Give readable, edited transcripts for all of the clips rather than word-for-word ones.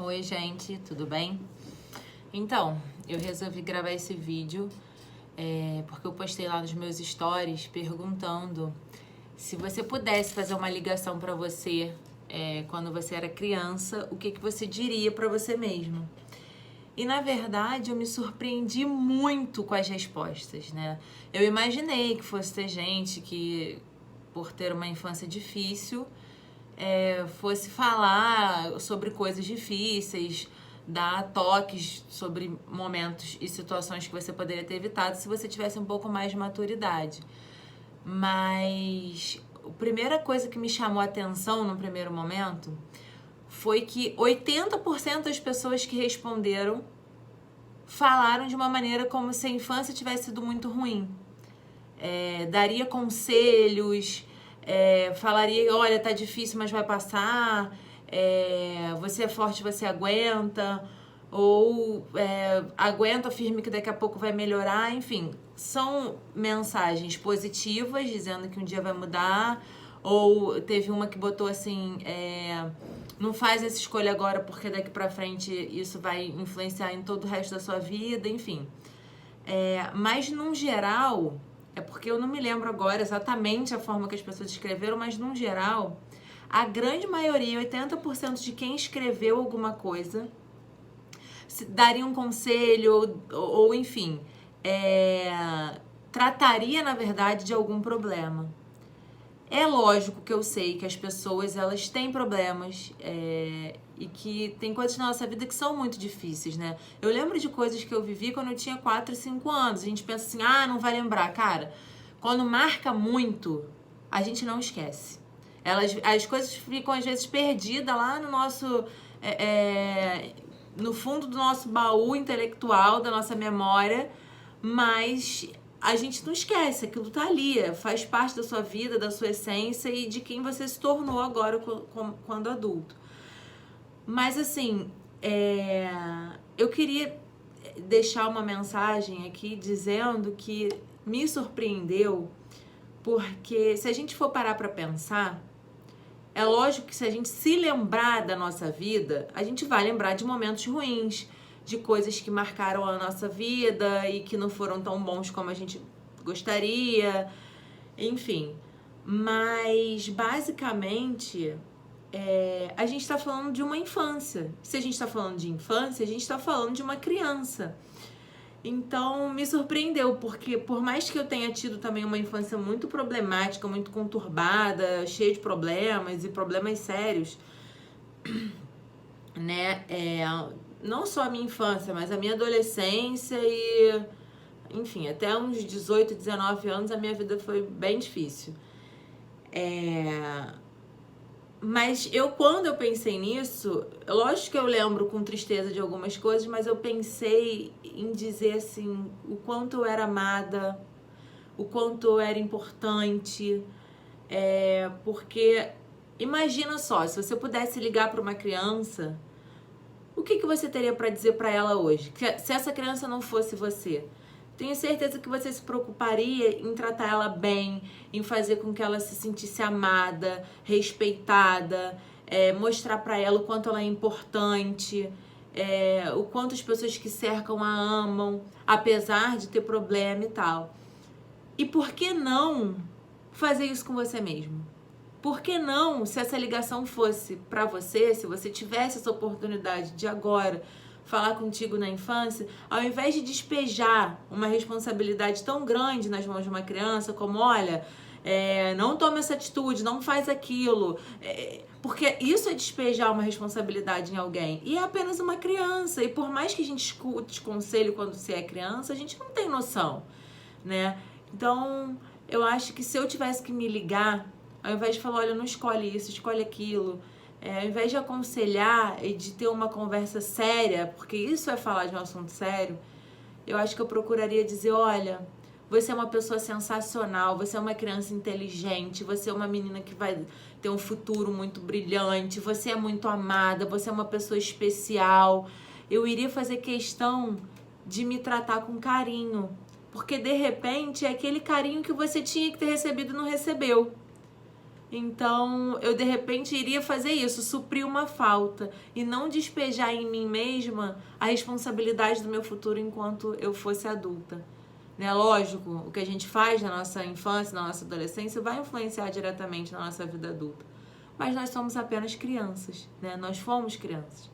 Oi, gente, tudo bem? Então, eu resolvi gravar esse vídeo porque eu postei lá nos meus stories perguntando se você pudesse fazer uma ligação para você quando você era criança, o que você diria para você mesmo? E na verdade eu me surpreendi muito com as respostas, né? Eu imaginei que fosse ter gente que, por ter uma infância difícil, fosse falar sobre coisas difíceis, dar toques sobre momentos e situações que você poderia ter evitado se você tivesse um pouco mais de maturidade. Mas a primeira coisa que me chamou a atenção no primeiro momento foi que 80% das pessoas que responderam falaram de uma maneira como se a infância tivesse sido muito ruim. Daria conselhos, falaria, olha, tá difícil, mas vai passar, você é forte, você aguenta, ou aguenta firme que daqui a pouco vai melhorar, enfim. São mensagens positivas, dizendo que um dia vai mudar, ou teve uma que botou assim, não faz essa escolha agora porque daqui pra frente isso vai influenciar em todo o resto da sua vida, enfim. Mas, num geral, porque eu não me lembro agora exatamente a forma que as pessoas escreveram, mas, num geral, a grande maioria, 80% de quem escreveu alguma coisa, daria um conselho ou enfim, trataria, na verdade, de algum problema. É lógico que eu sei que as pessoas, elas têm problemas e que tem coisas na nossa vida que são muito difíceis, né? Eu lembro de coisas que eu vivi quando eu tinha 4 e 5 anos. A gente pensa assim, não vai lembrar. Cara, quando marca muito, a gente não esquece. As coisas ficam, às vezes, perdidas lá no nosso... no fundo do nosso baú intelectual, da nossa memória, mas a gente não esquece, aquilo tá ali, faz parte da sua vida, da sua essência e de quem você se tornou agora quando adulto. Mas assim, eu queria deixar uma mensagem aqui dizendo que me surpreendeu, porque se a gente for parar pra pensar, é lógico que se a gente se lembrar da nossa vida, a gente vai lembrar de momentos ruins, de coisas que marcaram a nossa vida e que não foram tão bons como a gente gostaria, enfim. Mas, basicamente, a gente está falando de uma infância. Se a gente está falando de infância, a gente está falando de uma criança. Então, me surpreendeu, porque por mais que eu tenha tido também uma infância muito problemática, muito conturbada, cheia de problemas e problemas sérios, né? Não só a minha infância, mas a minha adolescência e, enfim, até uns 18, 19 anos a minha vida foi bem difícil. Mas quando eu pensei nisso, lógico que eu lembro com tristeza de algumas coisas, mas eu pensei em dizer assim, o quanto eu era amada, o quanto eu era importante, porque imagina só, se você pudesse ligar para uma criança, o que você teria para dizer para ela hoje? Se essa criança não fosse você, tenho certeza que você se preocuparia em tratar ela bem, em fazer com que ela se sentisse amada, respeitada, mostrar para ela o quanto ela é importante, o quanto as pessoas que cercam a amam, apesar de ter problema e tal. E por que não fazer isso com você mesmo? Por que não, se essa ligação fosse para você, se você tivesse essa oportunidade de agora falar contigo na infância, ao invés de despejar uma responsabilidade tão grande nas mãos de uma criança, como, olha, não toma essa atitude, não faz aquilo, porque isso é despejar uma responsabilidade em alguém, e é apenas uma criança, e por mais que a gente escute conselho quando você é criança, a gente não tem noção, né? Então, eu acho que se eu tivesse que me ligar, ao invés de falar, olha, não escolhe isso, escolhe aquilo, ao invés de aconselhar e de ter uma conversa séria, porque isso é falar de um assunto sério, eu acho que eu procuraria dizer, olha, você é uma pessoa sensacional, você é uma criança inteligente, você é uma menina que vai ter um futuro muito brilhante, você é muito amada, você é uma pessoa especial. Eu iria fazer questão de me tratar com carinho, porque de repente é aquele carinho que você tinha que ter recebido e não recebeu. Então, eu de repente iria fazer isso, suprir uma falta e não despejar em mim mesma a responsabilidade do meu futuro enquanto eu fosse adulta. Né? Lógico, o que a gente faz na nossa infância, na nossa adolescência, vai influenciar diretamente na nossa vida adulta. Mas nós somos apenas crianças, né? Nós fomos crianças.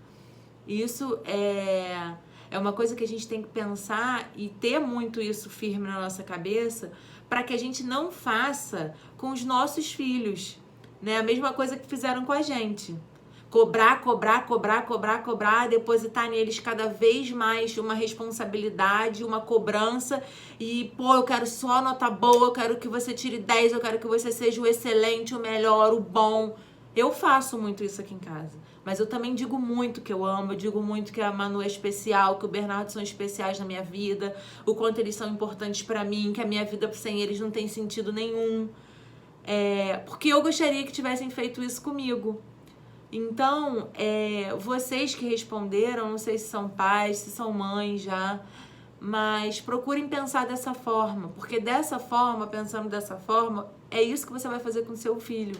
E isso é uma coisa que a gente tem que pensar e ter muito isso firme na nossa cabeça para que a gente não faça com os nossos filhos, né? A mesma coisa que fizeram com a gente. Cobrar, depositar neles cada vez mais uma responsabilidade, uma cobrança e, pô, eu quero só nota boa, eu quero que você tire 10, eu quero que você seja o excelente, o melhor, o bom. Eu faço muito isso aqui em casa. Mas eu também digo muito que eu amo, eu digo muito que a Manu é especial, que o Bernardo são especiais na minha vida, o quanto eles são importantes pra mim, que a minha vida sem eles não tem sentido nenhum. Porque eu gostaria que tivessem feito isso comigo. Então, vocês que responderam, não sei se são pais, se são mães já, mas procurem pensar dessa forma, porque dessa forma, pensando dessa forma, é isso que você vai fazer com o seu filho.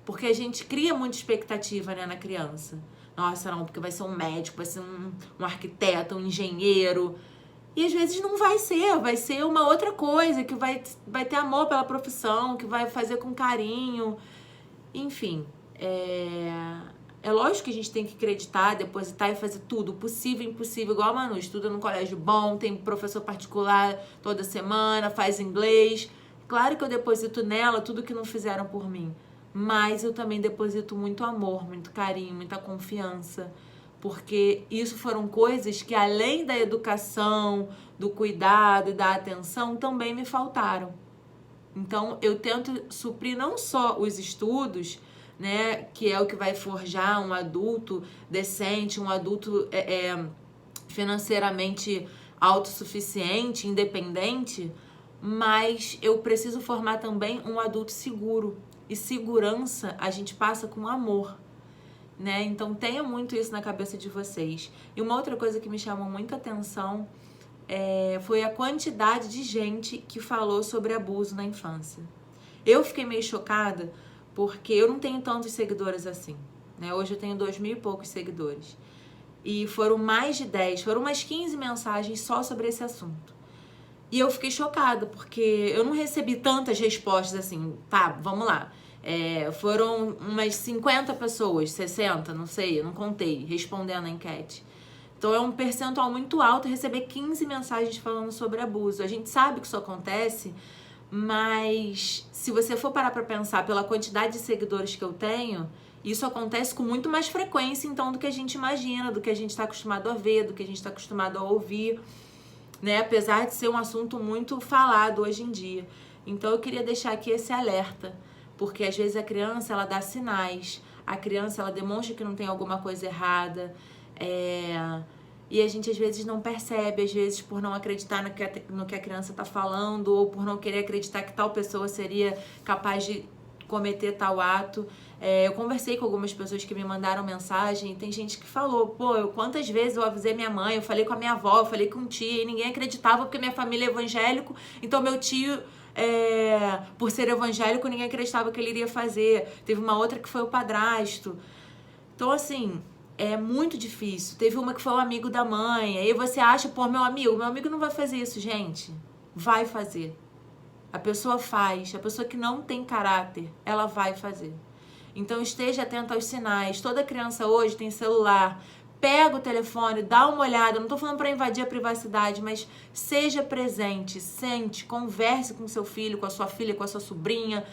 Porque a gente cria muita expectativa, né, na criança. Nossa, não, porque vai ser um médico, vai ser um arquiteto, um engenheiro. E às vezes não vai ser uma outra coisa, que vai ter amor pela profissão, que vai fazer com carinho. Enfim, é lógico que a gente tem que acreditar, depositar e fazer tudo, possível e impossível, igual a Manu, estuda num colégio bom, tem professor particular toda semana, faz inglês. Claro que eu deposito nela tudo que não fizeram por mim. Mas eu também deposito muito amor, muito carinho, muita confiança, porque isso foram coisas que além da educação, do cuidado e da atenção, também me faltaram. Então eu tento suprir não só os estudos, né, que é o que vai forjar um adulto decente, um adulto financeiramente autossuficiente, independente, mas eu preciso formar também um adulto seguro. E segurança a gente passa com amor, né? Então tenha muito isso na cabeça de vocês. E uma outra coisa que me chamou muita atenção foi a quantidade de gente que falou sobre abuso na infância. Eu fiquei meio chocada porque eu não tenho tantos seguidores assim, né? Hoje eu tenho 2.000 e poucos seguidores. E foram mais de 10, foram umas 15 mensagens só sobre esse assunto. E eu fiquei chocada, porque eu não recebi tantas respostas assim. Tá, vamos lá. Foram umas 50 pessoas, 60, não sei, eu não contei, respondendo a enquete. Então é um percentual muito alto receber 15 mensagens falando sobre abuso. A gente sabe que isso acontece, mas se você for parar pra pensar pela quantidade de seguidores que eu tenho, isso acontece com muito mais frequência, então, do que a gente imagina, do que a gente tá acostumado a ver, do que a gente tá acostumado a ouvir, né? Apesar de ser um assunto muito falado hoje em dia. Então eu queria deixar aqui esse alerta, porque às vezes a criança, ela dá sinais, a criança, ela demonstra que não tem alguma coisa errada, e a gente às vezes não percebe, às vezes por não acreditar no que a criança está falando, ou por não querer acreditar que tal pessoa seria capaz de cometer tal ato. Eu conversei com algumas pessoas que me mandaram mensagem, e tem gente que falou, pô, quantas vezes eu avisei minha mãe, eu falei com a minha avó, eu falei com um tio, e ninguém acreditava porque minha família é evangélico, então meu tio, por ser evangélico, ninguém acreditava que ele iria fazer. Teve uma outra que foi o padrasto. Então, assim, é muito difícil. Teve uma que foi um amigo da mãe, aí você acha, pô, meu amigo não vai fazer isso, gente. Vai fazer. A pessoa faz, a pessoa que não tem caráter, ela vai fazer. Então esteja atento aos sinais. Toda criança hoje tem celular. Pega o telefone, dá uma olhada. Não estou falando para invadir a privacidade, mas seja presente, sente, converse com seu filho, com a sua filha, com a sua sobrinha,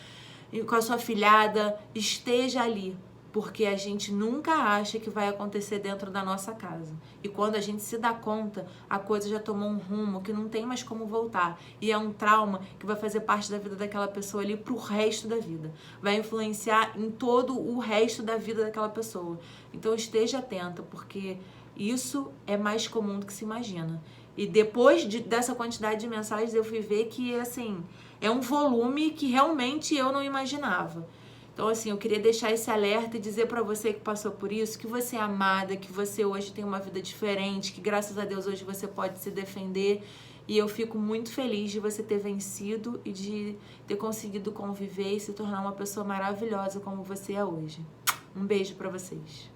com a sua filhada. Esteja ali, porque a gente nunca acha que vai acontecer dentro da nossa casa. E quando a gente se dá conta, a coisa já tomou um rumo que não tem mais como voltar. E é um trauma que vai fazer parte da vida daquela pessoa ali pro resto da vida. Vai influenciar em todo o resto da vida daquela pessoa. Então esteja atenta, porque isso é mais comum do que se imagina. E depois dessa quantidade de mensagens, eu fui ver que, assim, é um volume que realmente eu não imaginava. Então, assim, eu queria deixar esse alerta e dizer pra você que passou por isso, que você é amada, que você hoje tem uma vida diferente, que graças a Deus hoje você pode se defender E eu fico muito feliz de você ter vencido e de ter conseguido conviver e se tornar uma pessoa maravilhosa como você é hoje. Um beijo pra vocês.